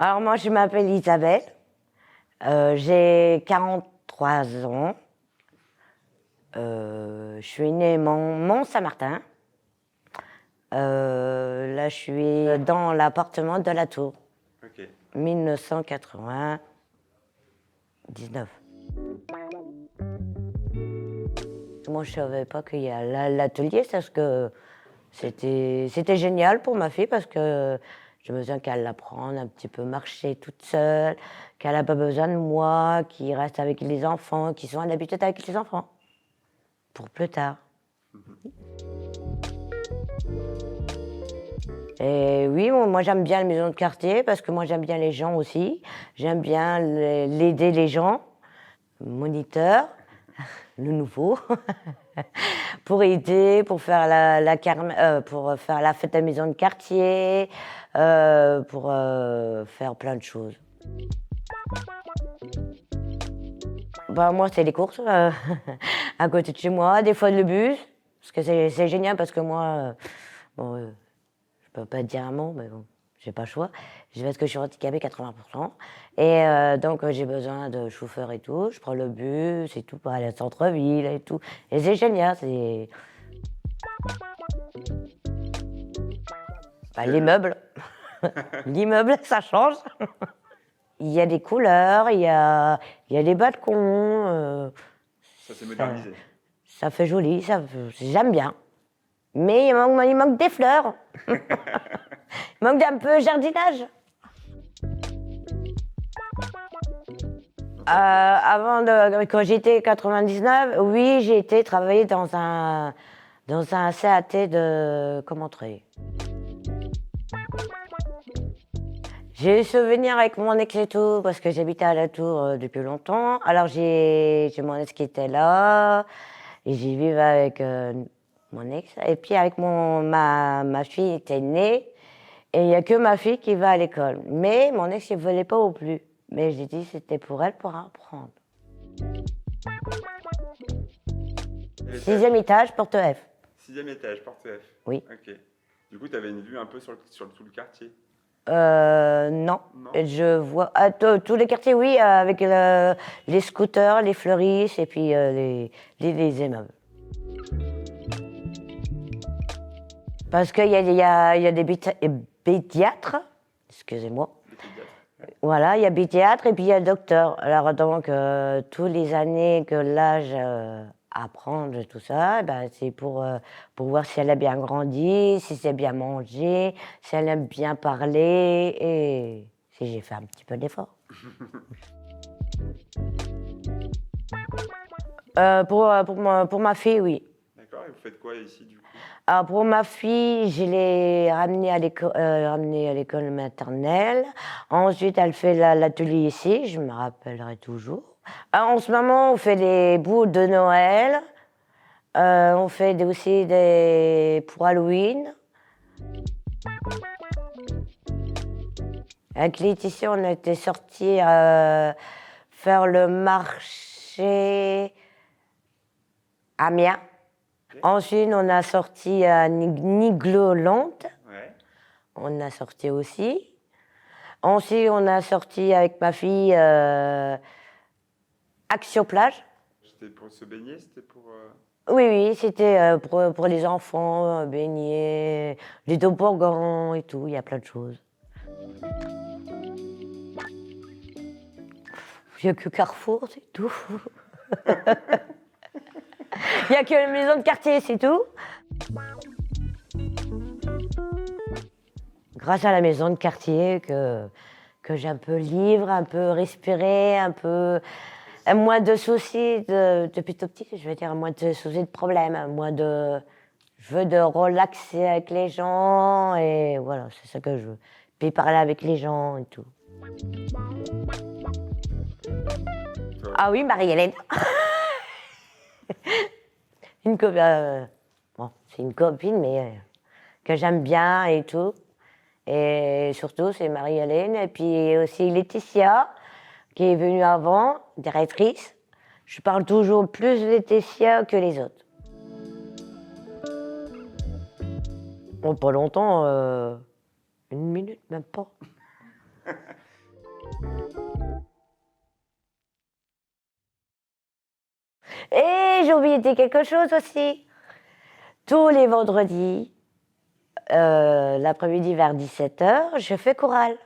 Alors moi, je m'appelle Isabelle, j'ai 43 ans, je suis née Mont-Saint-Martin. Là, je suis dans l'appartement de la Tour, Ok. 1999. Moi, je ne savais pas qu'il y a l'atelier, parce que c'était génial pour ma fille, parce que j'ai besoin qu'elle apprenne un petit peu marcher toute seule, qu'elle n'a pas besoin de moi, qu'il reste avec les enfants, qu'ils soient d'habitude avec les enfants, pour plus tard. Et oui, moi j'aime bien la maison de quartier, parce que moi j'aime bien les gens aussi, j'aime bien l'aider les gens, moniteur, le nouveau, pour aider, pour faire pour faire la fête à la maison de quartier, pour faire plein de choses. Bah, moi, c'est les courses à côté de chez moi, des fois le bus, parce que c'est génial, parce que moi, je peux pas te dire un mot, mais bon, j'ai pas le choix. Parce que je suis handicapée 80%. Et donc, j'ai besoin de chauffeur et tout. Je prends le bus et tout pour aller au centre-ville et tout. Et c'est génial. Bah, l'immeuble. L'immeuble, ça change. Il y a des couleurs, il y a des balcons. Ça s'est modernisé. Ça fait joli, j'aime bien. Mais il manque des fleurs. Il manque d'un peu jardinage. Quand j'étais 99, oui, j'ai été travailler dans un CAT de Commentry. J'ai eu souvenir avec mon ex et tout, parce que j'habitais à la Tour depuis longtemps. Alors j'ai mon ex qui était là, et j'y vivais avec mon ex. Et puis avec ma fille était née, et il n'y a que ma fille qui va à l'école. Mais mon ex, il ne voulait pas au plus. Mais j'ai dit c'était pour elle pour apprendre. 6e étage, porte F. 6e étage, porte F. Oui. Ok. Du coup, tu avais une vue un peu sur tout le quartier. Non. Je vois tous les quartiers, oui, avec les scooters, les fleuristes et puis les immeubles. Parce qu'il y a des pédiatres, excusez-moi. Voilà, il y a pédiatre et puis il y a docteur. Alors donc, tous les années que l'âge apprend de tout ça, ben, c'est pour voir si elle a bien grandi, si c'est bien mangé, si elle aime bien parler et si j'ai fait un petit peu d'effort. Pour ma fille, oui. D'accord, et vous faites quoi ici du coup? Alors pour ma fille, je l'ai ramenée à l'école maternelle. Ensuite, elle fait l'atelier ici, je me rappellerai toujours. En ce moment, on fait des boules de Noël. On fait aussi pour Halloween. Avec Laetitia, on était sortis faire le marché à Amiens. Ensuite, on a sorti à Nigloland. Ouais. On a sorti aussi. Ensuite, on a sorti avec ma fille Action Plage. C'était pour se baigner, c'était pour... Oui, c'était pour les enfants, baigner, les toboggans et tout, il y a plein de choses. Il n'y a que Carrefour, c'est tout. Il n'y a que la maison de quartier, c'est tout. Grâce à la maison de quartier que j'ai un peu libre, un peu respiré, un peu moins de soucis depuis tout petit, je veux dire, moins de soucis de problèmes, je veux de relaxer avec les gens et voilà, c'est ça que je veux. Puis parler avec les gens et tout. Ah oui, Marie-Hélène. Bon, c'est une copine, mais que j'aime bien et tout. Et surtout, c'est Marie-Hélène. Et puis aussi Laetitia, qui est venue avant, directrice. Je parle toujours plus de Laetitia que les autres. Bon, pas longtemps, 1 minute, même pas. j'ai oublié de dire quelque chose aussi. Tous les vendredis, l'après-midi vers 17h, je fais chorale.